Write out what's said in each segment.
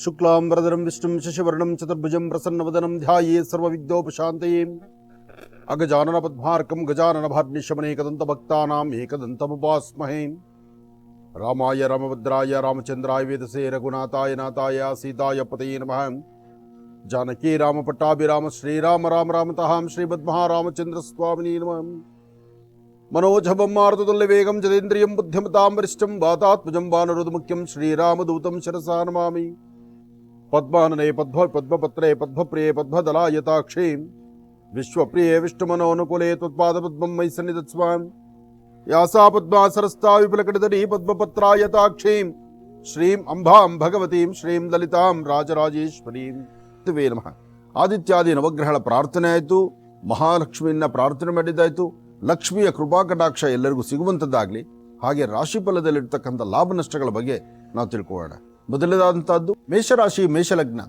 ಶುಕ್ಲಾಂಬರಧರಂ ವಿಷ್ಣುಂ ಶಶಿವರ್ಣಂ ಚತುರ್ಭುಜಂ ಪ್ರಸನ್ನವದನಂ ಧ್ಯಾಯೇ ಸರ್ವವಿಘ್ನೋಪಶಾಂತಯೇ ಅಗಜಾನನ ಪದ್ಮಾರ್ಕಂ ಗಜಾನನ ಭಾರ್ನಿಶಮನೇಕದಂತಭಕ್ತಾನಾಂ ಏಕದಂತಮುಪಾಸ್ಮಹೇ ರಾಮಾಯ ರಾಮಭದ್ರಾಯ ರಾಮಚಂದ್ರಾಯ ವೇದಸೇ ರಘುನಾಥಾಯ ನಾಥಾಯ ಸೀತಾಯ ಪತಯೇ ನಮಃ ಜಾನಕಿ ರಾಮ ಪಟ್ಟಾಭಿರಾಮ ಶ್ರೀರಾಮ ರಾಮ ರಾಮತಃ ಶ್ರೀಮದ್ಮಹಾರಾಮಚಂದ್ರ ಸ್ವಾಮಿನೇ ನಮಃ मनोजभं मारुततुल्यवेगं जतेन्द्रियं बुद्धिमतां वरिष्ठं वातात्मजं वानरोदमुख्यं श्रीरामदूतं शिरसा नमामि पद्मानने पद्मपत्रे पद्मप्रिये पद्मदलायताक्षे विश्वप्रिये विष्णुमनोनुकूले त्वत्पादपद्मं मयि सन्निधत्स्व यासा पद्मासरस्ता विपुलकटितटी पद्मपत्रायताक्षीं श्रीं अंबां भगवतीं श्रीं ललितां राजराजेश्वरीं वे नमः ಆದಿತ್ಯಾದಿ ನವಗ್ರಹಗಳ ಪ್ರಾರ್ಥನೆ ಆಯಿತು, ಮಹಾಲಕ್ಷ್ಮಿಯನ್ನ ಪ್ರಾರ್ಥನೆ ಮಾಡಿದ್ದಾಯಿತು. ಲಕ್ಷ್ಮಿಯ ಕೃಪಾ ಕಟಾಕ್ಷ ಎಲ್ಲರಿಗೂ ಸಿಗುವಂಥದ್ದಾಗಲಿ. ಹಾಗೆ ರಾಶಿಫಲದಲ್ಲಿರ್ತಕ್ಕಂಥ ಲಾಭ ನಷ್ಟಗಳ ಬಗ್ಗೆ ನಾವು ತಿಳ್ಕೊಳ್ಳೋಣ. ಮೊದಲನೇದಾದಂಥದ್ದು ಮೇಷರಾಶಿ ಮೇಷಲಗ್ನ.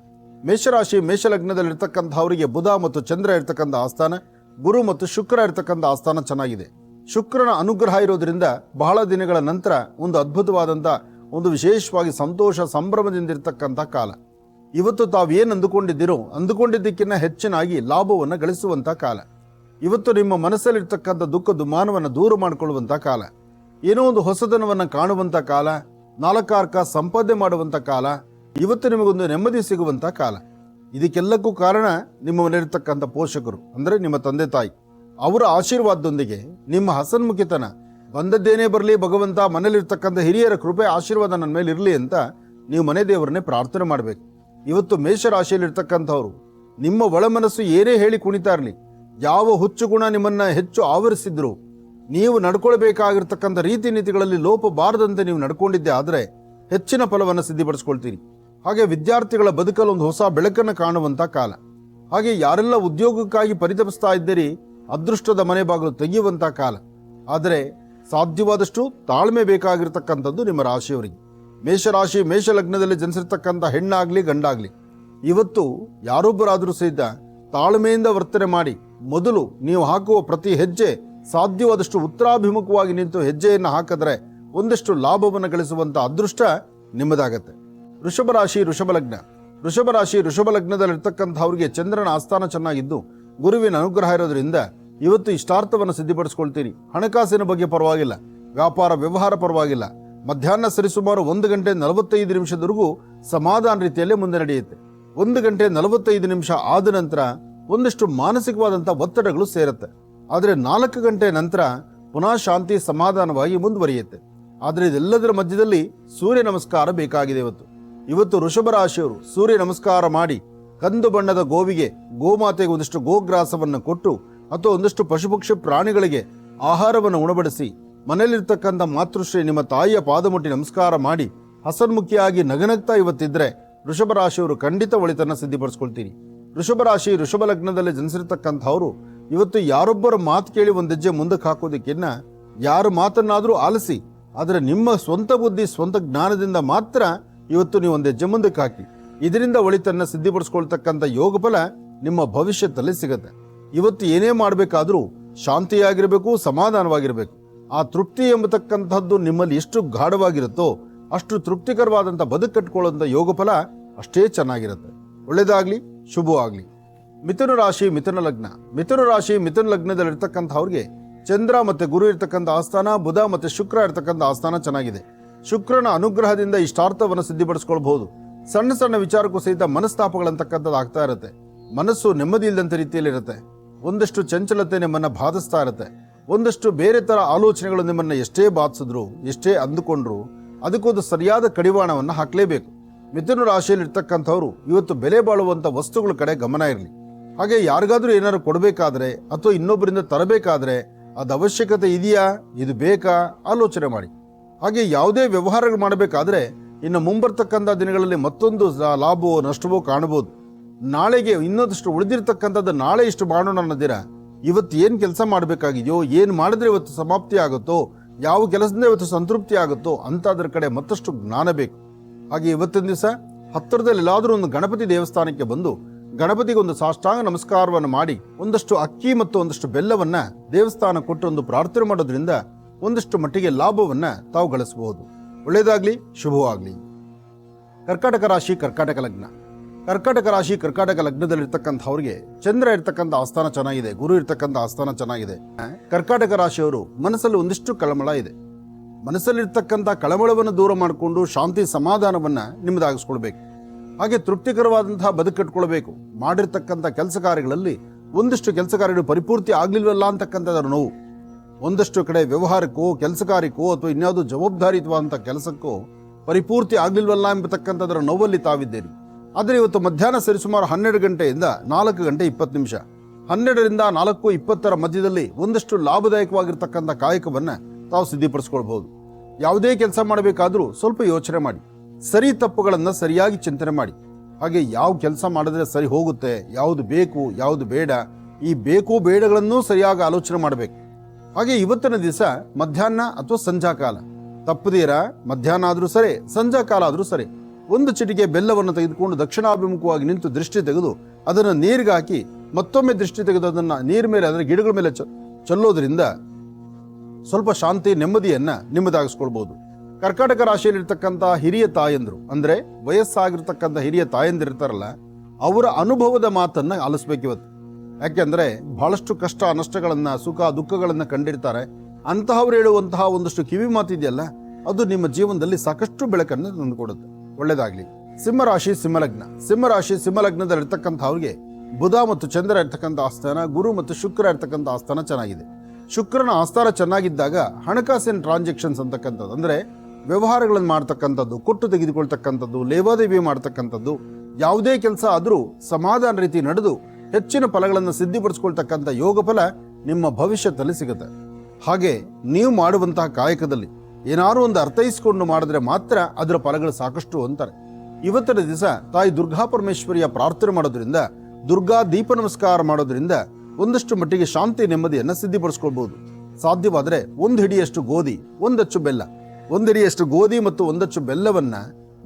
ಮೇಷಲಗ್ನದಲ್ಲಿರ್ತಕ್ಕಂಥವರಿಗೆ ಬುಧ ಮತ್ತು ಚಂದ್ರ ಇರ್ತಕ್ಕಂಥ ಆಸ್ಥಾನ, ಗುರು ಮತ್ತು ಶುಕ್ರ ಇರ್ತಕ್ಕಂಥ ಆಸ್ಥಾನ ಚೆನ್ನಾಗಿದೆ. ಶುಕ್ರನ ಅನುಗ್ರಹ ಇರೋದ್ರಿಂದ ಬಹಳ ದಿನಗಳ ನಂತರ ಒಂದು ಅದ್ಭುತವಾದಂಥ ಒಂದು ವಿಶೇಷವಾಗಿ ಸಂತೋಷ ಸಂಭ್ರಮದಿಂದಿರ್ತಕ್ಕಂಥ ಕಾಲ. ಇವತ್ತು ತಾವೇನು ಅಂದುಕೊಂಡಿದ್ದಕ್ಕಿಂತ ಹೆಚ್ಚಿನಾಗಿ ಲಾಭವನ್ನು ಗಳಿಸುವಂಥ ಕಾಲ. ಇವತ್ತು ನಿಮ್ಮ ಮನಸ್ಸಲ್ಲಿರ್ತಕ್ಕಂಥ ದುಃಖ ದುಮ್ಮಾನವನ್ನು ದೂರ ಮಾಡಿಕೊಳ್ಳುವಂಥ ಕಾಲ. ಏನೋ ಒಂದು ಹೊಸತನವನ್ನು ಕಾಣುವಂಥ ಕಾಲ, ನಾಲ್ಕಾರ್ಕ ಸಂಪಾದನೆ ಮಾಡುವಂಥ ಕಾಲ. ಇವತ್ತು ನಿಮಗೊಂದು ನೆಮ್ಮದಿ ಸಿಗುವಂಥ ಕಾಲ. ಇದಕ್ಕೆಲ್ಲಕ್ಕೂ ಕಾರಣ ನಿಮ್ಮ ಮನೆಯಲ್ಲಿರ್ತಕ್ಕಂಥ ಪೋಷಕರು, ಅಂದರೆ ನಿಮ್ಮ ತಂದೆ ತಾಯಿ. ಅವರ ಆಶೀರ್ವಾದದೊಂದಿಗೆ ನಿಮ್ಮ ಹಸನ್ಮುಖಿತನ ಬಂದದ್ದೇನೇ ಬರಲಿ, ಭಗವಂತ ಮನೇಲಿರ್ತಕ್ಕಂಥ ಹಿರಿಯರ ಕೃಪೆ ಆಶೀರ್ವಾದ ನನ್ನ ಮೇಲೆ ಇರಲಿ ಅಂತ ನೀವು ಮನೆ ದೇವರನ್ನೇ ಪ್ರಾರ್ಥನೆ ಮಾಡಬೇಕು. ಇವತ್ತು ಮೇಷರಾಶಿಯಲ್ಲಿರ್ತಕ್ಕಂಥವ್ರು ನಿಮ್ಮ ಒಳ ಮನಸ್ಸು ಏನೇ ಹೇಳಿ ಕುಣಿತಾ ಇರಲಿ, ಯಾವ ಹುಚ್ಚು ಗುಣ ನಿಮ್ಮನ್ನು ಹೆಚ್ಚು ಆವರಿಸಿದ್ರು, ನೀವು ನಡ್ಕೊಳ್ಬೇಕಾಗಿರ್ತಕ್ಕಂಥ ರೀತಿ ನೀತಿಗಳಲ್ಲಿ ಲೋಪ ಬಾರದಂತೆ ನೀವು ನಡ್ಕೊಂಡಿದ್ದೆ ಆದರೆ ಹೆಚ್ಚಿನ ಫಲವನ್ನು ಸಿದ್ಧಿಪಡಿಸ್ಕೊಳ್ತೀರಿ. ಹಾಗೆ ವಿದ್ಯಾರ್ಥಿಗಳ ಬದುಕಲ್ಲಿ ಒಂದು ಹೊಸ ಬೆಳಕನ್ನು ಕಾಣುವಂಥ ಕಾಲ. ಹಾಗೆ ಯಾರೆಲ್ಲ ಉದ್ಯೋಗಕ್ಕಾಗಿ ಪರಿತಪಿಸ್ತಾ ಇದ್ದೀರಿ, ಅದೃಷ್ಟದ ಮನೆ ಬಾಗಿಲು ತೆಗೆಯುವಂಥ ಕಾಲ. ಆದರೆ ಸಾಧ್ಯವಾದಷ್ಟು ತಾಳ್ಮೆ ಬೇಕಾಗಿರ್ತಕ್ಕಂಥದ್ದು ನಿಮ್ಮ ರಾಶಿಯವರಿಗೆ. ಮೇಷರಾಶಿ ಮೇಷಲಗ್ನದಲ್ಲಿ ಜನಿಸಿರ್ತಕ್ಕಂಥ ಹೆಣ್ಣಾಗ್ಲಿ ಗಂಡಾಗ್ಲಿ, ಇವತ್ತು ಯಾರೊಬ್ಬರಾದರೂ ಸಹಿತ ತಾಳ್ಮೆಯಿಂದ ವರ್ತನೆ ಮಾಡಿ ಮೊದಲು ನೀವು ಹಾಕುವ ಪ್ರತಿ ಹೆಜ್ಜೆ ಸಾಧ್ಯವಾದಷ್ಟು ಉತ್ತರಾಭಿಮುಖವಾಗಿ ನಿಂತು ಹೆಜ್ಜೆಯನ್ನು ಹಾಕಿದ್ರೆ ಒಂದಷ್ಟು ಲಾಭವನ್ನು ಗಳಿಸುವಂಥ ಅದೃಷ್ಟ ನಿಮ್ಮದಾಗತ್ತೆ. ವೃಷಭಲಗ್ನದಲ್ಲಿರ್ತಕ್ಕಂಥವ್ರಿಗೆ ಚಂದ್ರನ ಆಸ್ಥಾನ ಚೆನ್ನಾಗಿದ್ದು ಗುರುವಿನ ಅನುಗ್ರಹ ಇರೋದ್ರಿಂದ ಇವತ್ತು ಇಷ್ಟಾರ್ಥವನ್ನು ಸಿದ್ಧಿಪಡಿಸ್ಕೊಳ್ತೀರಿ. ಹಣಕಾಸಿನ ಬಗ್ಗೆ ಪರವಾಗಿಲ್ಲ, ವ್ಯಾಪಾರ ವ್ಯವಹಾರ ಪರವಾಗಿಲ್ಲ. ಮಧ್ಯಾಹ್ನ ಸರಿಸುಮಾರು 1:45 ಸಮಾಧಾನ ರೀತಿಯಲ್ಲೇ ಮುಂದೆ ನಡೆಯುತ್ತೆ. 1:45 ಆದ ನಂತರ ಒಂದಷ್ಟು ಮಾನಸಿಕವಾದಂಥ ಒತ್ತಡಗಳು ಸೇರುತ್ತೆ. ಆದರೆ 4 ಗಂಟೆ ನಂತರ ಪುನಃ ಶಾಂತಿ ಸಮಾಧಾನವಾಗಿ ಮುಂದುವರಿಯುತ್ತೆ. ಆದರೆ ಇದೆಲ್ಲದರ ಮಧ್ಯದಲ್ಲಿ ಸೂರ್ಯ ನಮಸ್ಕಾರ ಬೇಕಾಗಿದೆ. ಇವತ್ತು ವೃಷಭ ರಾಶಿಯವರು ಸೂರ್ಯ ನಮಸ್ಕಾರ ಮಾಡಿ ಕಂದು ಬಣ್ಣದ ಗೋವಿಗೆ, ಗೋಮಾತೆಗೆ ಒಂದಿಷ್ಟು ಗೋಗ್ರಾಸವನ್ನು ಕೊಟ್ಟು ಅಥವಾ ಒಂದಷ್ಟು ಪಶುಪಕ್ಷಿ ಪ್ರಾಣಿಗಳಿಗೆ ಆಹಾರವನ್ನು ಉಣಬಡಿಸಿ ಮನೆಯಲ್ಲಿರ್ತಕ್ಕಂಥ ಮಾತೃಶ್ರೀ ನಿಮ್ಮ ತಾಯಿಯ ಪಾದ ಮುಟ್ಟಿ ನಮಸ್ಕಾರ ಮಾಡಿ ಹಸನ್ಮುಖಿಯಾಗಿ ನಗನಗ್ತಾ ಇವತ್ತಿದ್ರೆ ವೃಷಭ ರಾಶಿಯವರು ಖಂಡಿತ ಒಳಿತನ್ನು ಸಿದ್ಧಿಪಡಿಸ್ಕೊಳ್ತೀರಿ. ವೃಷಭ ಲಗ್ನದಲ್ಲಿ ಜನಿಸಿರ್ತಕ್ಕಂಥವ್ರು ಇವತ್ತು ಯಾರೊಬ್ಬರ ಮಾತು ಕೇಳಿ ಒಂದು ಹೆಜ್ಜೆ ಮುಂದಕ್ಕೆ ಹಾಕೋದಕ್ಕಿನ್ನ ಯಾರ ಮಾತನ್ನಾದರೂ ಆಲಿಸಿ, ಆದರೆ ನಿಮ್ಮ ಸ್ವಂತ ಬುದ್ಧಿ ಸ್ವಂತ ಜ್ಞಾನದಿಂದ ಮಾತ್ರ ಇವತ್ತು ನೀವು ಒಂದು ಹೆಜ್ಜೆ ಮುಂದಕ್ಕೆ ಹಾಕಿ. ಇದರಿಂದ ಒಳಿತನ್ನು ಸಿದ್ಧಿಪಡಿಸ್ಕೊಳ್ತಕ್ಕಂಥ ಯೋಗ ಫಲ ನಿಮ್ಮ ಭವಿಷ್ಯದಲ್ಲಿ ಸಿಗುತ್ತೆ. ಇವತ್ತು ಏನೇ ಮಾಡಬೇಕಾದ್ರೂ ಶಾಂತಿಯಾಗಿರಬೇಕು, ಸಮಾಧಾನವಾಗಿರಬೇಕು. ಆ ತೃಪ್ತಿ ಎಂಬತಕ್ಕಂಥದ್ದು ನಿಮ್ಮಲ್ಲಿ ಎಷ್ಟು ಗಾಢವಾಗಿರುತ್ತೋ ಅಷ್ಟು ತೃಪ್ತಿಕರವಾದಂಥ ಬದುಕು ಕಟ್ಕೊಳ್ಳುವಂಥ ಯೋಗ ಫಲ ಅಷ್ಟೇ ಚೆನ್ನಾಗಿರುತ್ತೆ. ಒಳ್ಳೆಯದಾಗಲಿ, ಶುಭವಾಗಲಿ. ಮಿಥುನ ರಾಶಿ ಮಿಥುನ ಲಗ್ನದಲ್ಲಿರ್ತಕ್ಕಂಥವ್ರಿಗೆ ಚಂದ್ರ ಮತ್ತು ಗುರು ಇರ್ತಕ್ಕಂಥ ಆಸ್ಥಾನ, ಬುಧ ಮತ್ತು ಶುಕ್ರ ಇರ್ತಕ್ಕಂಥ ಆಸ್ಥಾನ ಚೆನ್ನಾಗಿದೆ. ಶುಕ್ರನ ಅನುಗ್ರಹದಿಂದ ಇಷ್ಟಾರ್ಥವನ್ನು ಸಿದ್ಧಿಪಡಿಸ್ಕೊಳ್ಬಹುದು. ಸಣ್ಣ ಸಣ್ಣ ವಿಚಾರಕ್ಕೂ ಸಹಿತ ಮನಸ್ತಾಪಗಳಂತಕ್ಕಂಥದ್ದು ಆಗ್ತಾ ಇರುತ್ತೆ. ಮನಸ್ಸು ನೆಮ್ಮದಿ ಇಲ್ಲದಂಥ ರೀತಿಯಲ್ಲಿರುತ್ತೆ. ಒಂದಷ್ಟು ಚಂಚಲತೆ ನಿಮ್ಮನ್ನು ಬಾಧಿಸ್ತಾ ಇರುತ್ತೆ. ಒಂದಷ್ಟು ಬೇರೆ ಥರ ಆಲೋಚನೆಗಳು ನಿಮ್ಮನ್ನು ಎಷ್ಟೇ ಬಾಧಿಸಿದ್ರು, ಎಷ್ಟೇ ಅಂದುಕೊಂಡ್ರು ಅದಕ್ಕೊಂದು ಸರಿಯಾದ ಕಡಿವಾಣವನ್ನು ಹಾಕಲೇಬೇಕು. ಮಿಥುನ ರಾಶಿಯಲ್ಲಿರ್ತಕ್ಕಂಥವ್ರು ಇವತ್ತು ಬೆಲೆ ಬಾಳುವಂಥ ವಸ್ತುಗಳ ಕಡೆ ಗಮನ ಇರಲಿ. ಹಾಗೆ ಯಾರಿಗಾದ್ರೂ ಏನಾದ್ರು ಕೊಡಬೇಕಾದ್ರೆ ಅಥವಾ ಇನ್ನೊಬ್ಬರಿಂದ ತರಬೇಕಾದ್ರೆ ಅದು ಅವಶ್ಯಕತೆ ಇದೆಯಾ, ಇದು ಬೇಕಾ ಆಲೋಚನೆ ಮಾಡಿ. ಹಾಗೆ ಯಾವುದೇ ವ್ಯವಹಾರಗಳು ಮಾಡಬೇಕಾದ್ರೆ ಇನ್ನು ಮುಂಬರ್ತಕ್ಕಂಥ ದಿನಗಳಲ್ಲಿ ಮತ್ತೊಂದು ಲಾಭವೋ ನಷ್ಟವೋ ಕಾಣಬಹುದು. ನಾಳೆಗೆ ಇನ್ನೊಂದಷ್ಟು ಉಳಿದಿರ್ತಕ್ಕಂಥದ್ದು ನಾಳೆ ಇಷ್ಟು ಮಾಡೋಣ ಅನ್ನೋದಿರ ಇವತ್ತು ಏನು ಕೆಲಸ ಮಾಡಬೇಕಾಗಿದೆಯೋ, ಏನು ಮಾಡಿದ್ರೆ ಇವತ್ತು ಸಮಾಪ್ತಿ ಆಗುತ್ತೋ, ಯಾವ ಕೆಲಸದಿಂದ ಇವತ್ತು ಸಂತೃಪ್ತಿ ಆಗುತ್ತೋ ಅಂಥದ್ರ ಕಡೆ ಮತ್ತಷ್ಟು ಜ್ಞಾನ ಬೇಕು. ಹಾಗೆ ಇವತ್ತಿನ ದಿವಸ ಹತ್ತಿರದಲ್ಲಿ ಎಲ್ಲಾದರೂ ಒಂದು ಗಣಪತಿ ದೇವಸ್ಥಾನಕ್ಕೆ ಬಂದು ಗಣಪತಿಗೆ ಒಂದು ಸಾಷ್ಟಾಂಗ ನಮಸ್ಕಾರವನ್ನು ಮಾಡಿ ಒಂದಷ್ಟು ಅಕ್ಕಿ ಮತ್ತು ಒಂದಷ್ಟು ಬೆಲ್ಲವನ್ನು ದೇವಸ್ಥಾನ ಕೊಟ್ಟು ಒಂದು ಪ್ರಾರ್ಥನೆ ಮಾಡೋದ್ರಿಂದ ಒಂದಷ್ಟು ಮಟ್ಟಿಗೆ ಲಾಭವನ್ನು ತಾವು ಗಳಿಸಬಹುದು. ಒಳ್ಳೆಯದಾಗಲಿ, ಶುಭವಾಗಲಿ. ಕರ್ಕಾಟಕ ರಾಶಿ, ಕರ್ಕಾಟಕ ಲಗ್ನ. ಕರ್ಕಾಟಕ ರಾಶಿ, ಕರ್ಕಾಟಕ ಲಗ್ನದಲ್ಲಿರ್ತಕ್ಕಂಥವ್ರಿಗೆ ಚಂದ್ರ ಇರ್ತಕ್ಕಂಥ ಆಸ್ಥಾನ ಚೆನ್ನಾಗಿದೆ, ಗುರು ಇರ್ತಕ್ಕಂಥ ಆಸ್ಥಾನ ಚೆನ್ನಾಗಿದೆ. ಕರ್ಕಾಟಕ ರಾಶಿಯವರು ಮನಸ್ಸಲ್ಲಿ ಒಂದಿಷ್ಟು ಕಳಮಳ ಇದೆ. ಮನಸ್ಸಲ್ಲಿರ್ತಕ್ಕಂಥ ಕಳಮಳವನ್ನು ದೂರ ಮಾಡಿಕೊಂಡು ಶಾಂತಿ ಸಮಾಧಾನವನ್ನು ನಿಮ್ಮದಾಗಿಸ್ಕೊಳ್ಬೇಕು. ಹಾಗೆ ತೃಪ್ತಿಕರವಾದಂತಹ ಬದುಕಟ್ಕೊಳ್ಬೇಕು. ಮಾಡಿರ್ತಕ್ಕಂಥ ಕೆಲಸ ಕಾರ್ಯಗಳಲ್ಲಿ ಒಂದಿಷ್ಟು ಕೆಲಸ ಕಾರ್ಯಗಳು ಪರಿಪೂರ್ತಿ ಆಗ್ಲಿಲ್ವಲ್ಲ ಅಂತಕ್ಕಂಥದ್ರ ನೋವು. ಒಂದಷ್ಟು ಕಡೆ ವ್ಯವಹಾರಕ್ಕೋ ಕೆಲಸ ಕಾರ್ಯಕ್ಕೋ ಅಥವಾ ಇನ್ಯಾವುದೋ ಜವಾಬ್ದಾರಿಯುತವಾದಂಥ ಕೆಲಸಕ್ಕೋ ಪರಿಪೂರ್ತಿ ಆಗ್ಲಿಲ್ವಲ್ಲ ಎಂಬತಕ್ಕಂಥದ್ರ ನೋವಲ್ಲಿ ತಾವಿದ್ದೀರಿ. ಆದರೆ ಇವತ್ತು ಮಧ್ಯಾಹ್ನ ಸರಿಸುಮಾರು 12 ಗಂಟೆಯಿಂದ 4 ಗಂಟೆ 20 ನಿಮಿಷ, 12ರಿಂದ 4:20 ಮಧ್ಯದಲ್ಲಿ ಒಂದಷ್ಟು ಲಾಭದಾಯಕವಾಗಿರ್ತಕ್ಕಂಥ ಕಾಯಕವನ್ನು ತಾವು ಸಿದ್ಧಿಪಡಿಸ್ಕೊಳ್ಬಹುದು. ಯಾವುದೇ ಕೆಲಸ ಮಾಡಬೇಕಾದ್ರೂ ಸ್ವಲ್ಪ ಯೋಚನೆ ಮಾಡಿ, ಸರಿ ತಪ್ಪುಗಳನ್ನು ಸರಿಯಾಗಿ ಚಿಂತನೆ ಮಾಡಿ. ಹಾಗೆ ಯಾವ ಕೆಲಸ ಮಾಡಿದ್ರೆ ಸರಿ ಹೋಗುತ್ತೆ, ಯಾವುದು ಬೇಕು ಯಾವುದು ಬೇಡ, ಈ ಬೇಕು ಬೇಡಗಳನ್ನೂ ಸರಿಯಾಗಿ ಆಲೋಚನೆ ಮಾಡಬೇಕು. ಹಾಗೆ ಇವತ್ತಿನ ದಿವಸ ಮಧ್ಯಾಹ್ನ ಅಥವಾ ಸಂಧ್ಯಾಕಾಲ ತಪ್ಪದೀರ, ಮಧ್ಯಾಹ್ನ ಆದರೂ ಸರಿ ಸಂಧ್ಯಾಕಾಲ ಆದರೂ ಸರಿ, ಒಂದು ಚಿಟಿಕೆ ಬೆಲ್ಲವನ್ನು ತೆಗೆದುಕೊಂಡು ದಕ್ಷಿಣಾಭಿಮುಖವಾಗಿ ನಿಂತು ದೃಷ್ಟಿ ತೆಗೆದು ಅದನ್ನು ನೀರಿಗೆ ಹಾಕಿ ಮತ್ತೊಮ್ಮೆ ದೃಷ್ಟಿ ತೆಗೆದು ಅದನ್ನು ನೀರ ಮೇಲೆ, ಅದರ ಗಿಡಗಳ ಮೇಲೆ ಚೆಲ್ಲೋದ್ರಿಂದ ಸ್ವಲ್ಪ ಶಾಂತಿ ನೆಮ್ಮದಿಯನ್ನ ನಿಮ್ಮದಾಗಿಸ್ಕೊಳ್ಬಹುದು. ಕರ್ಕಾಟಕ ರಾಶಿಯಲ್ಲಿರ್ತಕ್ಕಂಥ ಹಿರಿಯ ತಾಯಂದ್ರು, ಅಂದ್ರೆ ವಯಸ್ಸಾಗಿರ್ತಕ್ಕಂಥ ಹಿರಿಯ ತಾಯಂದಿರ್ತಾರಲ್ಲ, ಅವರ ಅನುಭವದ ಮಾತನ್ನ ಆಲಿಸ್ಬೇಕಿವತ್ತು. ಯಾಕೆಂದ್ರೆ ಬಹಳಷ್ಟು ಕಷ್ಟ ನಷ್ಟಗಳನ್ನ, ಸುಖ ದುಃಖಗಳನ್ನ ಕಂಡಿರ್ತಾರೆ. ಅಂತಹವ್ರು ಹೇಳುವಂತಹ ಒಂದಷ್ಟು ಕಿವಿ ಮಾತಿದೆಯಲ್ಲ, ಅದು ನಿಮ್ಮ ಜೀವನದಲ್ಲಿ ಸಾಕಷ್ಟು ಬೆಳಕನ್ನು ತಂದುಕೊಡುತ್ತೆ. ಒಳ್ಳೇದಾಗ್ಲಿ. ಸಿಂಹರಾಶಿ, ಸಿಂಹಲಗ್ನ. ಸಿಂಹರಾಶಿ, ಸಿಂಹಲಗ್ನದಲ್ಲಿರ್ತಕ್ಕಂಥವ್ರಿಗೆ ಬುಧ ಮತ್ತು ಚಂದ್ರ ಇರ್ತಕ್ಕಂಥ ಆಸ್ಥಾನ, ಗುರು ಮತ್ತು ಶುಕ್ರ ಇರ್ತಕ್ಕಂಥ ಆಸ್ಥಾನ ಚೆನ್ನಾಗಿದೆ. ಶುಕ್ರನ ಆಸ್ಥಾನ ಚೆನ್ನಾಗಿದ್ದಾಗ ಹಣಕಾಸಿನ ಟ್ರಾನ್ಸಾಕ್ಷನ್ಸ್ ಅಂತಕ್ಕಂಥದ್ದು, ಅಂದ್ರೆ ವ್ಯವಹಾರಗಳನ್ನು ಮಾಡ್ತಕ್ಕಂಥದ್ದು, ಕೊಟ್ಟು ತೆಗೆದುಕೊಳ್ತಕ್ಕಂಥದ್ದು, ಲೇವಾದೇವಿ ಮಾಡ್ತಕ್ಕಂಥದ್ದು, ಯಾವುದೇ ಕೆಲಸ ಆದರೂ ಸಮಾಧಾನ ರೀತಿ ನಡೆದು ಹೆಚ್ಚಿನ ಫಲಗಳನ್ನು ಸಿದ್ಧಿಪಡಿಸ್ಕೊಳ್ತಕ್ಕಂಥ ಯೋಗ ಫಲ ನಿಮ್ಮ ಭವಿಷ್ಯದಲ್ಲಿ ಸಿಗುತ್ತೆ. ಹಾಗೆ ನೀವು ಮಾಡುವಂತಹ ಕಾಯಕದಲ್ಲಿ ಏನಾದ್ರು ಒಂದು ಅರ್ಥೈಸಿಕೊಂಡು ಮಾಡಿದ್ರೆ ಮಾತ್ರ ಅದರ ಫಲಗಳು ಸಾಕಷ್ಟು ಅಂತಾರೆ. ಇವತ್ತಿನ ದಿವಸ ತಾಯಿ ದುರ್ಗಾ ಪರಮೇಶ್ವರಿಯ ಪ್ರಾರ್ಥನೆ ಮಾಡೋದ್ರಿಂದ, ದುರ್ಗಾ ದೀಪ ನಮಸ್ಕಾರ ಮಾಡೋದ್ರಿಂದ ಒಂದಷ್ಟು ಮಟ್ಟಿಗೆ ಶಾಂತಿ ನೆಮ್ಮದಿಯನ್ನು ಸಿದ್ಧಿಪಡಿಸ್ಕೊಳ್ಬಹುದು. ಸಾಧ್ಯವಾದರೆ 1 ಹಿಡಿಯಷ್ಟು ಗೋಧಿ, 1 ಅಚ್ಚು ಬೆಲ್ಲ, 1 ಹಿಡಿಯಷ್ಟು ಗೋಧಿ ಮತ್ತು 1 ಅಚ್ಚು ಬೆಲ್ಲವನ್ನ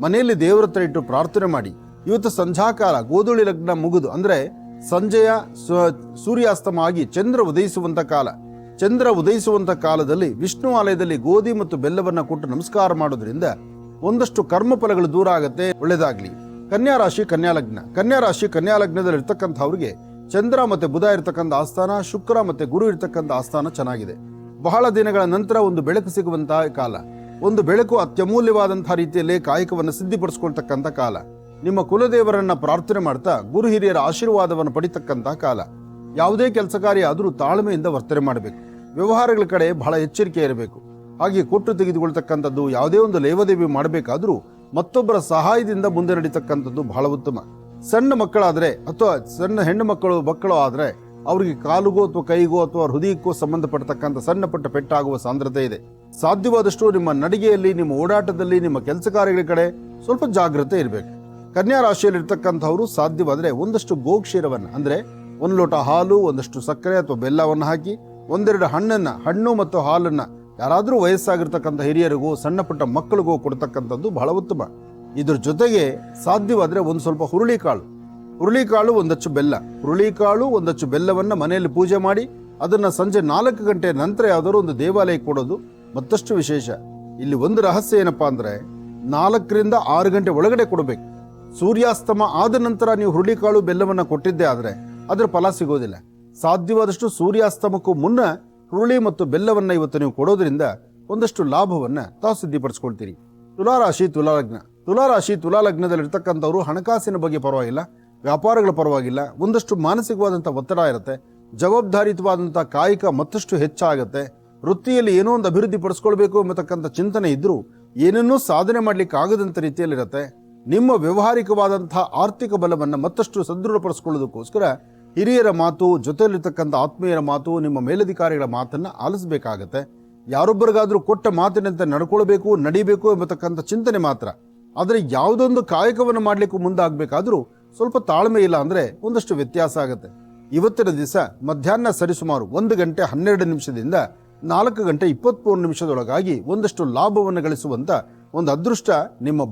ಮನೆಯಲ್ಲಿ ದೇವರ ಹತ್ರ ಇಟ್ಟು ಪ್ರಾರ್ಥನೆ ಮಾಡಿ. ಇವತ್ತು ಸಂಧ್ಯಾಕಾಲ ಗೋಧೂಳಿ ಲಗ್ನ ಮುಗಿದು, ಅಂದ್ರೆ ಸಂಜೆಯ ಸೂರ್ಯಾಸ್ತಮ ಆಗಿ ಚಂದ್ರ ಉದಯಿಸುವಂತ ಕಾಲ. ಚಂದ್ರ ಉದಯಿಸುವಂತ ಕಾಲದಲ್ಲಿ ವಿಷ್ಣು ಆಲಯದಲ್ಲಿ ಗೋಧಿ ಮತ್ತು ಬೆಲ್ಲವನ್ನ ಕೊಟ್ಟು ನಮಸ್ಕಾರ ಮಾಡೋದ್ರಿಂದ ಒಂದಷ್ಟು ಕರ್ಮ ಫಲಗಳು ದೂರ ಆಗತ್ತೆ. ಒಳ್ಳೇದಾಗ್ಲಿ. ಕನ್ಯಾ ರಾಶಿ, ಕನ್ಯಾ ಲಗ್ನ. ಕನ್ಯಾ ರಾಶಿ, ಕನ್ಯಾ ಲಗ್ನದಲ್ಲಿ ಇರ್ತಕ್ಕಂಥವ್ರಿಗೆ ಚಂದ್ರ ಮತ್ತೆ ಬುಧ ಇರ್ತಕ್ಕಂಥ ಆಸ್ಥಾನ, ಶುಕ್ರ ಮತ್ತೆ ಗುರು ಇರ್ತಕ್ಕಂಥ ಆಸ್ಥಾನ ಚೆನ್ನಾಗಿದೆ. ಬಹಳ ದಿನಗಳ ನಂತರ ಒಂದು ಬೆಳಕು ಸಿಗುವಂತಹ ಕಾಲ, ಒಂದು ಬೆಳಕು ಅತ್ಯಮೂಲ್ಯವಾದಂತಹ ರೀತಿಯಲ್ಲಿ ಕಾಯಕವನ್ನು ಸಿದ್ಧಿಪಡಿಸ್ಕೊಳ್ತಕ್ಕಂಥ ಕಾಲ. ನಿಮ್ಮ ಕುಲದೇವರನ್ನ ಪ್ರಾರ್ಥನೆ ಮಾಡ್ತಾ ಗುರು ಹಿರಿಯರ ಆಶೀರ್ವಾದವನ್ನು ಪಡಿತಕ್ಕಂಥ ಕಾಲ. ಯಾವುದೇ ಕೆಲಸ ಕಾರ್ಯ ಆದರೂ ತಾಳ್ಮೆಯಿಂದ ವರ್ತನೆ ಮಾಡಬೇಕು. ವ್ಯವಹಾರಗಳ ಕಡೆ ಬಹಳ ಎಚ್ಚರಿಕೆ ಇರಬೇಕು. ಹಾಗೆ ಕೊಟ್ಟು ತೆಗೆದುಕೊಳ್ತಕ್ಕಂಥದ್ದು, ಯಾವುದೇ ಒಂದು ಲೇವಾದೇವಿ ಮಾಡಬೇಕಾದ್ರೂ ಮತ್ತೊಬ್ಬರ ಸಹಾಯದಿಂದ ಮುಂದೆ ನಡೀತಕ್ಕಂಥದ್ದು ಬಹಳ ಉತ್ತಮ. ಸಣ್ಣ ಮಕ್ಕಳಾದ್ರೆ ಅಥವಾ ಸಣ್ಣ ಹೆಣ್ಣು ಮಕ್ಕಳು ಆದ್ರೆ ಅವರಿಗೆ ಕಾಲುಗೋ ಅಥವಾ ಕೈಗೋ ಅಥವಾ ಹೃದಯಕ್ಕೂ ಸಂಬಂಧಪಟ್ಟತಕ್ಕಂಥ ಸಣ್ಣ ಪಟ್ಟ ಪೆಟ್ಟಾಗುವ ಸಾಂದ್ರತೆ ಇದೆ. ಸಾಧ್ಯವಾದಷ್ಟು ನಿಮ್ಮ ನಡಿಗೆಯಲ್ಲಿ, ನಿಮ್ಮ ಓಡಾಟದಲ್ಲಿ, ನಿಮ್ಮ ಕೆಲಸ ಕಾರ್ಯಗಳ ಕಡೆ ಸ್ವಲ್ಪ ಜಾಗ್ರತೆ ಇರಬೇಕು. ಕನ್ಯಾ ರಾಶಿಯಲ್ಲಿ ಇರ್ತಕ್ಕಂಥವ್ರು ಸಾಧ್ಯವಾದರೆ ಒಂದಷ್ಟು ಗೋಕ್ಷೀರವನ್ನು, ಅಂದ್ರೆ 1 ಲೋಟ ಹಾಲು, ಒಂದಷ್ಟು ಸಕ್ಕರೆ ಅಥವಾ ಬೆಲ್ಲವನ್ನು ಹಾಕಿ 1-2 ಹಣ್ಣು ಮತ್ತು ಹಾಲನ್ನ ಯಾರಾದರೂ ವಯಸ್ಸಾಗಿರ್ತಕ್ಕಂಥ ಹಿರಿಯರಿಗೂ ಸಣ್ಣ ಪುಟ್ಟ ಮಕ್ಕಳಿಗೂ ಕೊಡ್ತಕ್ಕಂಥದ್ದು ಬಹಳ ಉತ್ತಮ. ಇದ್ರ ಜೊತೆಗೆ ಸಾಧ್ಯವಾದರೆ ಒಂದು ಸ್ವಲ್ಪ ಹುರುಳಿಕಾಳು, 1 ಅಚ್ಚು ಬೆಲ್ಲ, ಹುರುಳಿಕಾಳು 1 ಅಚ್ಚು ಬೆಲ್ಲವನ್ನು ಮನೆಯಲ್ಲಿ ಪೂಜೆ ಮಾಡಿ ಅದನ್ನ ಸಂಜೆ 4 ಗಂಟೆ ನಂತರ ಯಾವ್ದಾದ್ರು ಒಂದು ದೇವಾಲಯಕ್ಕೆ ಕೊಡೋದು ಮತ್ತಷ್ಟು ವಿಶೇಷ. ಇಲ್ಲಿ ಒಂದು ರಹಸ್ಯ ಏನಪ್ಪಾ ಅಂದ್ರೆ 4ರಿಂದ 6 ಗಂಟೆ ಒಳಗಡೆ ಕೊಡಬೇಕು. ಸೂರ್ಯಾಸ್ತಮ ಆದ ನಂತರ ನೀವು ಹುರುಳಿಕಾಳು ಬೆಲ್ಲವನ್ನ ಕೊಟ್ಟಿದ್ದೇ ಆದ್ರೆ ಅದರ ಫಲ ಸಿಗೋದಿಲ್ಲ. ಸಾಧ್ಯವಾದಷ್ಟು ಸೂರ್ಯಾಸ್ತಮಕ್ಕೂ ಮುನ್ನ ಹುರುಳಿ ಮತ್ತು ಬೆಲ್ಲವನ್ನ ಇವತ್ತು ನೀವು ಕೊಡೋದ್ರಿಂದ ಒಂದಷ್ಟು ಲಾಭವನ್ನ ತಾವು ಸಿದ್ಧಿಪಡಿಸ್ಕೊಳ್ತೀರಿ. ತುಲಾರಾಶಿ, ತುಲಾಲಗ್ನ. ತುಲಾರಾಶಿ, ತುಲಾಲಗ್ನದಲ್ಲಿರ್ತಕ್ಕಂಥವ್ರು ಹಣಕಾಸಿನ ಬಗ್ಗೆ ಪರವಾಗಿಲ್ಲ, ವ್ಯಾಪಾರಗಳ ಪರವಾಗಿಲ್ಲ, ಒಂದಷ್ಟು ಮಾನಸಿಕವಾದಂಥ ಒತ್ತಡ ಇರುತ್ತೆ. ಜವಾಬ್ದಾರಿಯುತವಾದಂಥ ಕಾಯಕ ಮತ್ತಷ್ಟು ಹೆಚ್ಚಾಗುತ್ತೆ. ವೃತ್ತಿಯಲ್ಲಿ ಏನೋ ಒಂದು ಅಭಿವೃದ್ಧಿ ಪಡಿಸ್ಕೊಳ್ಬೇಕು ಎಂಬತಕ್ಕಂಥ ಚಿಂತನೆ ಇದ್ರೂ ಏನನ್ನೂ ಸಾಧನೆ ಮಾಡ್ಲಿಕ್ಕೆ ಆಗದಂಥ ರೀತಿಯಲ್ಲಿರುತ್ತೆ. ನಿಮ್ಮ ವ್ಯವಹಾರಿಕವಾದಂತಹ ಆರ್ಥಿಕ ಬಲವನ್ನು ಮತ್ತಷ್ಟು ಸದೃಢಪಡಿಸ್ಕೊಳ್ಳೋದಕ್ಕೋಸ್ಕರ ಹಿರಿಯರ ಮಾತು, ಜೊತೆಯಲ್ಲಿರ್ತಕ್ಕಂಥ ಆತ್ಮೀಯರ ಮಾತು, ನಿಮ್ಮ ಮೇಲಧಿಕಾರಿಗಳ ಮಾತನ್ನ ಆಲಿಸಬೇಕಾಗತ್ತೆ. ಯಾರೊಬ್ಬರಿಗಾದ್ರೂ ಕೊಟ್ಟ ಮಾತಿನಂತೆ ನಡ್ಕೊಳ್ಬೇಕು, ನಡಿಬೇಕು ಎಂಬತಕ್ಕಂಥ ಚಿಂತನೆ ಮಾತ್ರ. ಆದರೆ ಯಾವುದೊಂದು ಕಾಯಕವನ್ನು ಮಾಡ್ಲಿಕ್ಕೂ ಮುಂದಾಗಬೇಕಾದ್ರೂ ಸ್ವಲ್ಪ ತಾಳ್ಮೆ ಇಲ್ಲ ಅಂದ್ರೆ ಒಂದಷ್ಟು ವ್ಯತ್ಯಾಸ ಆಗುತ್ತೆ. ಇವತ್ತಿನ ದಿವಸ ಮಧ್ಯಾಹ್ನ ಸರಿಸುಮಾರು 1 ಗಂಟೆ 12 ನಿಮಿಷದಿಂದ 4 ಗಂಟೆ 23 ನಿಮಿಷದೊಳಗಾಗಿ ಒಂದಷ್ಟು ಲಾಭವನ್ನು ಗಳಿಸುವಂತ ಒಂದು ಅದೃಷ್ಟ ನಿಮ್ಮ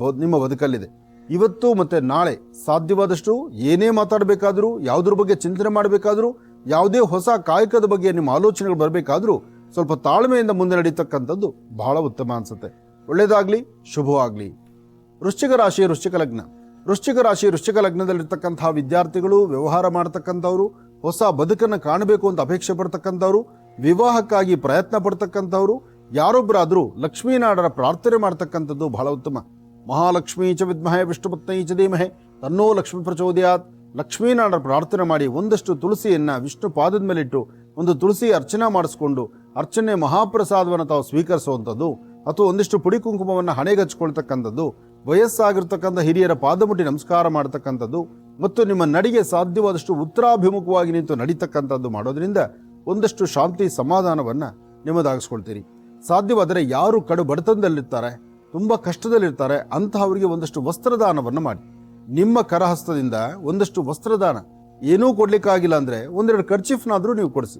ಬದುಕಲ್ಲಿದೆ. ಇವತ್ತು ಮತ್ತೆ ನಾಳೆ ಸಾಧ್ಯವಾದಷ್ಟು ಏನೇ ಮಾತಾಡಬೇಕಾದ್ರೂ, ಯಾವುದ್ರ ಬಗ್ಗೆ ಚಿಂತನೆ ಮಾಡಬೇಕಾದ್ರೂ, ಯಾವುದೇ ಹೊಸ ಕಾಯಕದ ಬಗ್ಗೆ ನಿಮ್ಮ ಆಲೋಚನೆಗಳು ಬರಬೇಕಾದ್ರೂ ಸ್ವಲ್ಪ ತಾಳ್ಮೆಯಿಂದ ಮುಂದೆ ನಡೀತಕ್ಕಂಥದ್ದು ಬಹಳ ಉತ್ತಮ ಅನ್ಸುತ್ತೆ. ಒಳ್ಳೇದಾಗ್ಲಿ, ಶುಭವಾಗ್ಲಿ. ವೃಶ್ಚಿಕ ರಾಶಿ ವೃಶ್ಚಿಕ ಲಗ್ನ. ವೃಶ್ಚಿಕ ರಾಶಿ ವೃಶ್ಚಿಕ ಲಗ್ನದಲ್ಲಿರ್ತಕ್ಕಂತಹ ವಿದ್ಯಾರ್ಥಿಗಳು, ವ್ಯವಹಾರ ಮಾಡ್ತಕ್ಕಂಥವ್ರು, ಹೊಸ ಬದುಕನ್ನು ಕಾಣಬೇಕು ಅಂತ ಅಪೇಕ್ಷೆ ಪಡ್ತಕ್ಕಂಥವ್ರು, ವಿವಾಹಕ್ಕಾಗಿ ಪ್ರಯತ್ನ ಪಡ್ತಕ್ಕಂಥವ್ರು, ಯಾರೊಬ್ಬರಾದರೂ ಲಕ್ಷ್ಮೀನಾಡರ ಪ್ರಾರ್ಥನೆ ಮಾಡ್ತಕ್ಕಂಥದ್ದು ಬಹಳ ಉತ್ತಮ. ಮಹಾಲಕ್ಷ್ಮೀ ಚ ವಿದ್ಮಹೇ ವಿಷ್ಣುಪತ್ನೈ ಚ ಧೀಮಹಿ ತನ್ನೋ ಲಕ್ಷ್ಮೀ ಪ್ರಚೋದಯಾತ್. ಲಕ್ಷ್ಮೀನಾಡರ ಪ್ರಾರ್ಥನೆ ಮಾಡಿ ಒಂದಷ್ಟು ತುಳಸಿಯನ್ನ ವಿಷ್ಣು ಪಾದದ ಮೇಲಿಟ್ಟು ಒಂದು ತುಳಸಿ ಅರ್ಚನೆ ಮಾಡಿಸ್ಕೊಂಡು ಅರ್ಚನೆ ಮಹಾಪ್ರಸಾದವನ್ನು ತಾವು ಸ್ವೀಕರಿಸುವಂಥದ್ದು, ಅಥವಾ ಒಂದಿಷ್ಟು ಪುಡಿ ಕುಂಕುಮವನ್ನು ಹಣೆಗೆ ಹಚ್ಕೊಳ್ತಕ್ಕಂಥದ್ದು, ವಯಸ್ಸಾಗಿರ್ತಕ್ಕಂಥ ಹಿರಿಯರ ಪಾದಮುಟ್ಟಿ ನಮಸ್ಕಾರ ಮಾಡತಕ್ಕಂಥದ್ದು ಮತ್ತು ನಿಮ್ಮ ನಡಿಗೆ ಸಾಧ್ಯವಾದಷ್ಟು ಉತ್ತರಾಭಿಮುಖವಾಗಿ ನಿಂತು ನಡೀತಕ್ಕಂಥದ್ದು ಮಾಡೋದ್ರಿಂದ ಒಂದಷ್ಟು ಶಾಂತಿ ಸಮಾಧಾನವನ್ನು ನಿಮ್ಮದಾಗಿಸ್ಕೊಳ್ತೀರಿ. ಸಾಧ್ಯವಾದರೆ ಯಾರು ಕಡು ಬಡತನದಲ್ಲಿರ್ತಾರೆ, ತುಂಬ ಕಷ್ಟದಲ್ಲಿರ್ತಾರೆ, ಅಂತಹವರಿಗೆ ಒಂದಷ್ಟು ವಸ್ತ್ರದಾನವನ್ನು ಮಾಡಿ. ನಿಮ್ಮ ಕರಹಸ್ತದಿಂದ ಒಂದಷ್ಟು ವಸ್ತ್ರದಾನ, ಏನೂ ಕೊಡ್ಲಿಕ್ಕಾಗಿಲ್ಲ ಅಂದರೆ ಒಂದೆರಡು ಕರ್ಚಿಫ್ನಾದರೂ ನೀವು ಕೊಡಿಸಿ.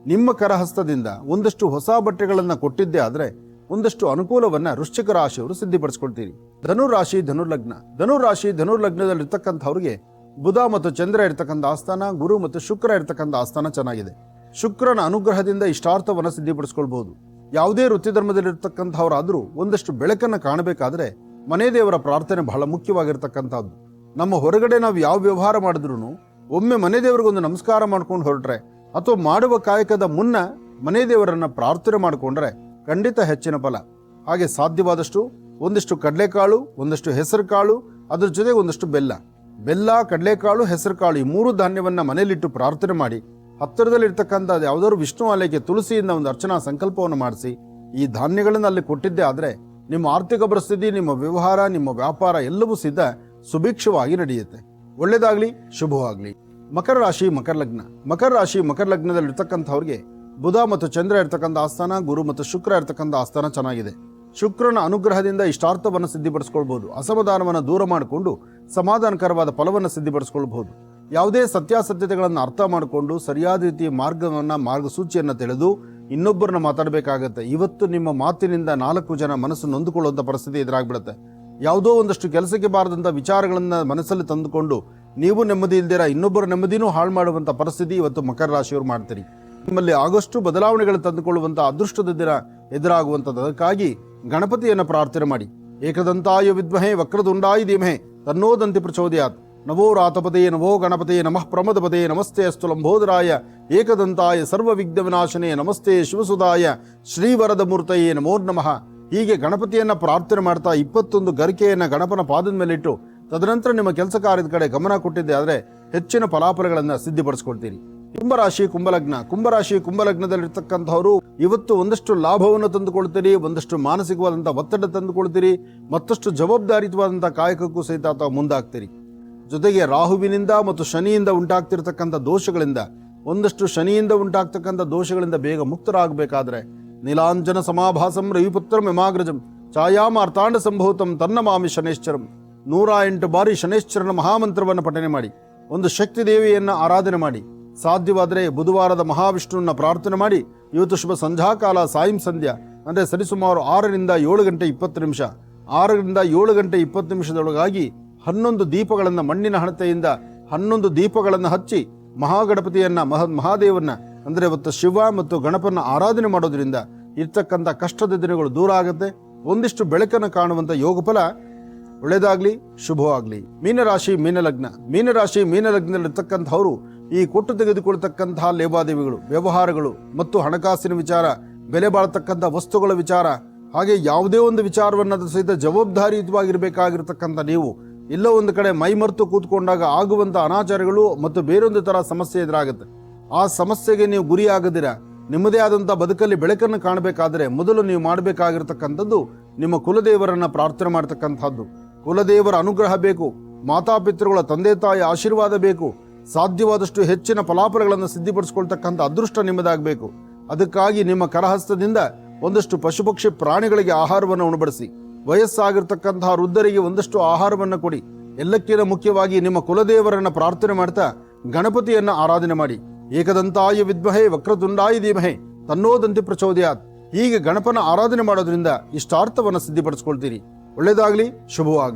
ನಿಮ್ಮ ಕರಹಸ್ತದಿಂದ ಒಂದಷ್ಟು ಹೊಸ ಬಟ್ಟೆಗಳನ್ನು ಕೊಟ್ಟಿದ್ದೇ ಆದರೆ ಒಂದಷ್ಟು ಅನುಕೂಲವನ್ನು ವೃಶ್ಚಿಕ ರಾಶಿಯವರು ಸಿದ್ಧಿಪಡಿಸ್ಕೊಳ್ತೀರಿ. ಧನುರಾಶಿ ಧನುರ್ಲಗ್ನ. ಧನುರಾಶಿ ಧನುರ್ಲಗ್ನದಲ್ಲಿರ್ತಕ್ಕಂಥವ್ರಿಗೆ ಬುಧ ಮತ್ತು ಚಂದ್ರ ಇರ್ತಕ್ಕಂಥ ಆಸ್ಥಾನ, ಗುರು ಮತ್ತು ಶುಕ್ರ ಇರ್ತಕ್ಕಂಥ ಆಸ್ಥಾನ ಚೆನ್ನಾಗಿದೆ. ಶುಕ್ರನ ಅನುಗ್ರಹದಿಂದ ಇಷ್ಟಾರ್ಥವನ್ನು ಸಿದ್ಧಿಪಡಿಸ್ಕೊಳ್ಬಹುದು. ಯಾವುದೇ ವೃತ್ತಿ ಧರ್ಮದಲ್ಲಿರ್ತಕ್ಕಂಥವರಾದರೂ ಒಂದಷ್ಟು ಬೆಳಕನ್ನು ಕಾಣಬೇಕಾದ್ರೆ ಮನೆ ದೇವರ ಪ್ರಾರ್ಥನೆ ಬಹಳ ಮುಖ್ಯವಾಗಿರ್ತಕ್ಕಂಥದ್ದು. ನಮ್ಮ ಹೊರಗಡೆ ನಾವು ಯಾವ ವ್ಯವಹಾರ ಮಾಡಿದ್ರೂ ಒಮ್ಮೆ ಮನೆ ದೇವರಿಗೊಂದು ನಮಸ್ಕಾರ ಮಾಡ್ಕೊಂಡು ಹೊರಟ್ರೆ ಅಥವಾ ಮಾಡುವ ಕಾಯಕದ ಮುನ್ನ ಮನೆ ದೇವರನ್ನ ಪ್ರಾರ್ಥನೆ ಮಾಡಿಕೊಂಡ್ರೆ ಖಂಡಿತ ಹೆಚ್ಚಿನ ಫಲ. ಹಾಗೆ ಸಾಧ್ಯವಾದಷ್ಟು ಒಂದಿಷ್ಟು ಕಡಲೆಕಾಳು, ಒಂದಷ್ಟು ಹೆಸರು ಕಾಳು, ಅದ್ರ ಜೊತೆಗೆ ಒಂದಷ್ಟು ಬೆಲ್ಲ, ಕಡಲೆಕಾಳು, ಹೆಸರು ಕಾಳು, ಈ ಮೂರು ಧಾನ್ಯವನ್ನ ಮನೆಯಲ್ಲಿಟ್ಟು ಪ್ರಾರ್ಥನೆ ಮಾಡಿ ಹತ್ತಿರದಲ್ಲಿರ್ತಕ್ಕಂಥ ಯಾವುದಾದ್ರು ವಿಷ್ಣು ಆಲಯಕ್ಕೆ ತುಳಸಿಯಿಂದ ಒಂದು ಅರ್ಚನಾ ಸಂಕಲ್ಪವನ್ನು ಮಾಡಿಸಿ ಈ ಧಾನ್ಯಗಳನ್ನು ಅಲ್ಲಿ ಕೊಟ್ಟಿದ್ದೇ ಆದರೆ ನಿಮ್ಮ ಆರ್ಥಿಕ ಪರಿಸ್ಥಿತಿ, ನಿಮ್ಮ ವ್ಯವಹಾರ, ನಿಮ್ಮ ವ್ಯಾಪಾರ ಎಲ್ಲವೂ ಸಿದ್ಧ ಸುಭಿಕ್ಷವಾಗಿ ನಡೆಯುತ್ತೆ. ಒಳ್ಳೆಯದಾಗಲಿ, ಶುಭವಾಗಲಿ. ಮಕರ ರಾಶಿ ಮಕರ ಲಗ್ನ. ಮಕರ ರಾಶಿ ಮಕರ ಲಗ್ನದಲ್ಲಿರ್ತಕ್ಕಂಥವ್ರಿಗೆ ಬುಧ ಮತ್ತು ಚಂದ್ರ ಇರ್ತಕ್ಕಂಥ ಆಸ್ಥಾನ, ಗುರು ಮತ್ತು ಶುಕ್ರ ಇರ್ತಕ್ಕಂಥ ಆಸ್ಥಾನ ಚೆನ್ನಾಗಿದೆ. ಶುಕ್ರನ ಅನುಗ್ರಹದಿಂದ ಇಷ್ಟಾರ್ಥವನ್ನು ಸಿದ್ಧಿಪಡಿಸ್ಕೊಳ್ಬಹುದು. ಅಸಮಾಧಾನವನ್ನು ದೂರ ಮಾಡಿಕೊಂಡು ಸಮಾಧಾನಕರವಾದ ಫಲವನ್ನು ಸಿದ್ಧಿಪಡಿಸ್ಕೊಳ್ಬಹುದು. ಯಾವುದೇ ಸತ್ಯಾಸತ್ಯತೆಗಳನ್ನು ಅರ್ಥ ಮಾಡಿಕೊಂಡು ಸರಿಯಾದ ರೀತಿಯ ಮಾರ್ಗಸೂಚಿಯನ್ನು ತಿಳಿದು ಇನ್ನೊಬ್ಬರನ್ನ ಮಾತಾಡಬೇಕಾಗತ್ತೆ. ಇವತ್ತು ನಿಮ್ಮ ಮಾತಿನಿಂದ 4 ಜನ ಮನಸ್ಸು ನೊಂದುಕೊಳ್ಳುವಂಥ ಪರಿಸ್ಥಿತಿ ಎದುರಾಗ್ಬಿಡುತ್ತೆ. ಯಾವುದೋ ಒಂದಷ್ಟು ಕೆಲಸಕ್ಕೆ ಬಾರದಂಥ ವಿಚಾರಗಳನ್ನು ಮನಸ್ಸಲ್ಲಿ ತಂದುಕೊಂಡು ನೀವು ನೆಮ್ಮದಿ ಇಲ್ದಿರ ಇನ್ನೊಬ್ಬರ ನೆಮ್ಮದಿನೂ ಹಾಳು ಮಾಡುವಂಥ ಪರಿಸ್ಥಿತಿ ಇವತ್ತು ಮಕರ ರಾಶಿಯವರು ಮಾಡ್ತೀರಿ. ನಿಮ್ಮಲ್ಲಿ ಆಗೋಷ್ಟು ಬದಲಾವಣೆಗಳು ತಂದುಕೊಳ್ಳುವಂಥ ಅದೃಷ್ಟದ ದಿನ ಎದುರಾಗುವಂಥದ್ದು. ಅದಕ್ಕಾಗಿ ಗಣಪತಿಯನ್ನು ಪ್ರಾರ್ಥನೆ ಮಾಡಿ. ಏಕದಂತಾಯ ವಿದ್ಮಹೇ ವಕ್ರದುಂಡಾಯ ಧೀಮಹಿ ತನ್ನೋ ದಂತಿ ಪ್ರಚೋದಯಾತ್. ನವೋ ರಾತಪದಯೇ ನಮೋ ಗಣಪತಿಯೇ ನಮಃ ಪ್ರಮದಪದಯೇ ನಮಸ್ತೆ ಅಸ್ತು ಲಂಬೋದರಾಯ ಏಕದಂತಾಯ ಸರ್ವ ವಿಘ್ನ ವಿನಾಶನೇ ನಮಸ್ತೆ ಶಿವಸುಧಾಯ ಶ್ರೀವರದ ಮೂರ್ತಯೇ ನಮೋ ನಮಃ. ಹೀಗೆ ಗಣಪತಿಯನ್ನ ಪ್ರಾರ್ಥನೆ ಮಾಡ್ತಾ 21 ಗರಿಕೆಯನ್ನ ಗಣಪನ ಪಾದದ ಮೇಲಿಟ್ಟು ತದನಂತರ ನಿಮ್ಮ ಕೆಲಸ ಕಾರ್ಯದ ಕಡೆ ಗಮನ ಕೊಟ್ಟಿದ್ದೆ ಆದರೆ ಹೆಚ್ಚಿನ ಫಲಾಫಲಗಳನ್ನು ಸಿದ್ಧಿಪಡಿಸ್ಕೊಳ್ತೀರಿ. ಕುಂಭರಾಶಿ ಕುಂಭಲಗ್ನ. ಕುಂಭರಾಶಿ ಕುಂಭಲಗ್ನದಲ್ಲಿರ್ತಕ್ಕಂಥವರು ಇವತ್ತು ಒಂದಷ್ಟು ಲಾಭವನ್ನು ತಂದುಕೊಳ್ತೀರಿ, ಒಂದಷ್ಟು ಮಾನಸಿಕವಾದಂಥ ಒತ್ತಡ ತಂದುಕೊಳ್ತೀರಿ, ಮತ್ತಷ್ಟು ಜವಾಬ್ದಾರಿಯುತವಾದಂಥ ಕಾಯಕಕ್ಕೂ ಸಹಿತ ತಾವು ಮುಂದಾಗ್ತೀರಿ. ಜೊತೆಗೆ ರಾಹುವಿನಿಂದ ಮತ್ತು ಶನಿಯಿಂದ ಉಂಟಾಗ್ತಿರ್ತಕ್ಕಂಥ ದೋಷಗಳಿಂದ, ಒಂದಷ್ಟು ಶನಿಯಿಂದ ಉಂಟಾಗ್ತಕ್ಕಂಥ ದೋಷಗಳಿಂದ ಬೇಗ ಮುಕ್ತರಾಗಬೇಕಾದ್ರೆ ನೀಲಾಂಜನ ಸಮಾಭಾಸಂ ರವಿಪುತ್ರಂ ಯಮಾಗ್ರಜಂ ಛಾಯಾಮಾರ್ತಾಂಡ ಸಂಭೂತಂ ತನ್ನಮಾಮಿ ಶನೇಶ್ವರಂ. 108 ಬಾರಿ ಶನೇಶ್ವರನ ಮಹಾಮಂತ್ರವನ್ನು ಪಠನೆ ಮಾಡಿ, ಒಂದು ಶಕ್ತಿ ದೇವಿಯನ್ನು ಆರಾಧನೆ ಮಾಡಿ. ಸಾಧ್ಯವಾದರೆ ಬುಧವಾರದ ಮಹಾವಿಷ್ಣುವನ್ನ ಪ್ರಾರ್ಥನೆ ಮಾಡಿ. ಇವತ್ತು ಶುಭ ಸಂಧ್ಯಾಕಾಲ, ಸಾಯಂ ಸಂಧ್ಯಾ ಅಂದರೆ ಸರಿಸುಮಾರು 6 ರಿಂದ 7 ಗಂಟೆ 20 ನಿಮಿಷ, 6 ರಿಂದ 7 ಗಂಟೆ 20 ನಿಮಿಷದೊಳಗಾಗಿ 11 ದೀಪಗಳನ್ನು ಮಣ್ಣಿನ ಹಣತೆಯಿಂದ 11 ದೀಪಗಳನ್ನು ಹಚ್ಚಿ ಮಹಾಗಣಪತಿಯನ್ನ ಮಹಾದೇವನ್ನ ಅಂದರೆ ಇವತ್ತು ಶಿವ ಮತ್ತು ಗಣಪನ ಆರಾಧನೆ ಮಾಡೋದ್ರಿಂದ ಇರ್ತಕ್ಕಂಥ ಕಷ್ಟದ ದಿನಗಳು ದೂರ ಆಗುತ್ತೆ. ಒಂದಿಷ್ಟು ಬೆಳಕನ್ನು ಕಾಣುವಂಥ ಯೋಗ ಫಲ. ಒಳ್ಳೆಯದಾಗಲಿ, ಶುಭವಾಗಲಿ. ಮೀನರಾಶಿ ಮೀನಲಗ್ನ. ಮೀನರಾಶಿ ಮೀನಲಗ್ನದಲ್ಲಿರ್ತಕ್ಕಂಥವರು ಈ ಕೊಟ್ಟು ತೆಗೆದುಕೊಳ್ತಕ್ಕಂತಹ ಲೇವಾದೇವಿಗಳು, ವ್ಯವಹಾರಗಳು ಮತ್ತು ಹಣಕಾಸಿನ ವಿಚಾರ, ಬೆಲೆ ಬಾಳತಕ್ಕಂಥ ವಸ್ತುಗಳ ವಿಚಾರ, ಹಾಗೆ ಯಾವುದೇ ಒಂದು ವಿಚಾರವನ್ನು ಸಹಿತ ಜವಾಬ್ದಾರಿಯುತವಾಗಿರಬೇಕಾಗಿರ್ತಕ್ಕಂಥ ನೀವು ಎಲ್ಲೋ ಒಂದು ಕಡೆ ಮೈಮರೆತು ಕೂತ್ಕೊಂಡಾಗ ಆಗುವಂಥ ಅನಾಚಾರಗಳು ಮತ್ತು ಬೇರೊಂದು ಥರ ಸಮಸ್ಯೆ ಎದುರಾಗುತ್ತೆ. ಆ ಸಮಸ್ಯೆಗೆ ನೀವು ಗುರಿಯಾಗದಿರ ನಿಮ್ಮದೇ ಆದಂಥ ಬದುಕಲ್ಲಿ ಬೆಳಕನ್ನು ಕಾಣಬೇಕಾದರೆ ಮೊದಲು ನೀವು ಮಾಡಬೇಕಾಗಿರ್ತಕ್ಕಂಥದ್ದು ನಿಮ್ಮ ಕುಲದೇವರನ್ನ ಪ್ರಾರ್ಥನೆ ಮಾಡ್ತಕ್ಕಂಥದ್ದು. ಕುಲದೇವರ ಅನುಗ್ರಹ ಬೇಕು, ಮಾತಾಪಿತೃಗಳ ತಂದೆ ತಾಯಿ ಆಶೀರ್ವಾದ ಬೇಕು, ಸಾಧ್ಯವಾದಷ್ಟು ಹೆಚ್ಚಿನ ಫಲಾಫಲಗಳನ್ನು ಸಿದ್ಧಿಪಡಿಸ್ಕೊಳ್ತಕ್ಕಂಥ ಅದೃಷ್ಟ ನಿಮ್ಮದಾಗಬೇಕು. ಅದಕ್ಕಾಗಿ ನಿಮ್ಮ ಕರಹಸ್ತದಿಂದ ಒಂದಷ್ಟು ಪಶುಪಕ್ಷಿ ಪ್ರಾಣಿಗಳಿಗೆ ಆಹಾರವನ್ನು ಉಣಬಡಿಸಿ, ವಯಸ್ಸಾಗಿರ್ತಕ್ಕಂತಹ ವೃದ್ಧರಿಗೆ ಒಂದಷ್ಟು ಆಹಾರವನ್ನು ಕೊಡಿ. ಎಲ್ಲಕ್ಕಿಂತ ಮುಖ್ಯವಾಗಿ ನಿಮ್ಮ ಕುಲದೇವರನ್ನ ಪ್ರಾರ್ಥನೆ ಮಾಡ್ತಾ ಗಣಪತಿಯನ್ನ ಆರಾಧನೆ ಮಾಡಿ. ಏಕದಂತಾಯ ವಿದ್ಮಹೇ ವಕ್ರತುಂಡಾಯ ಧೀಮಹಿ ತನ್ನೋ ದಂತಿ ಪ್ರಚೋದಯಾತ್. ಹೀಗೆ ಗಣಪನ ಆರಾಧನೆ ಮಾಡೋದ್ರಿಂದ ಇಷ್ಟಾರ್ಥವನ್ನು ಸಿದ್ಧಿಪಡಿಸ್ಕೊಳ್ತೀರಿ. ಒಳ್ಳೆಯದಾಗಲಿ, ಶುಭವಾಗಲಿ.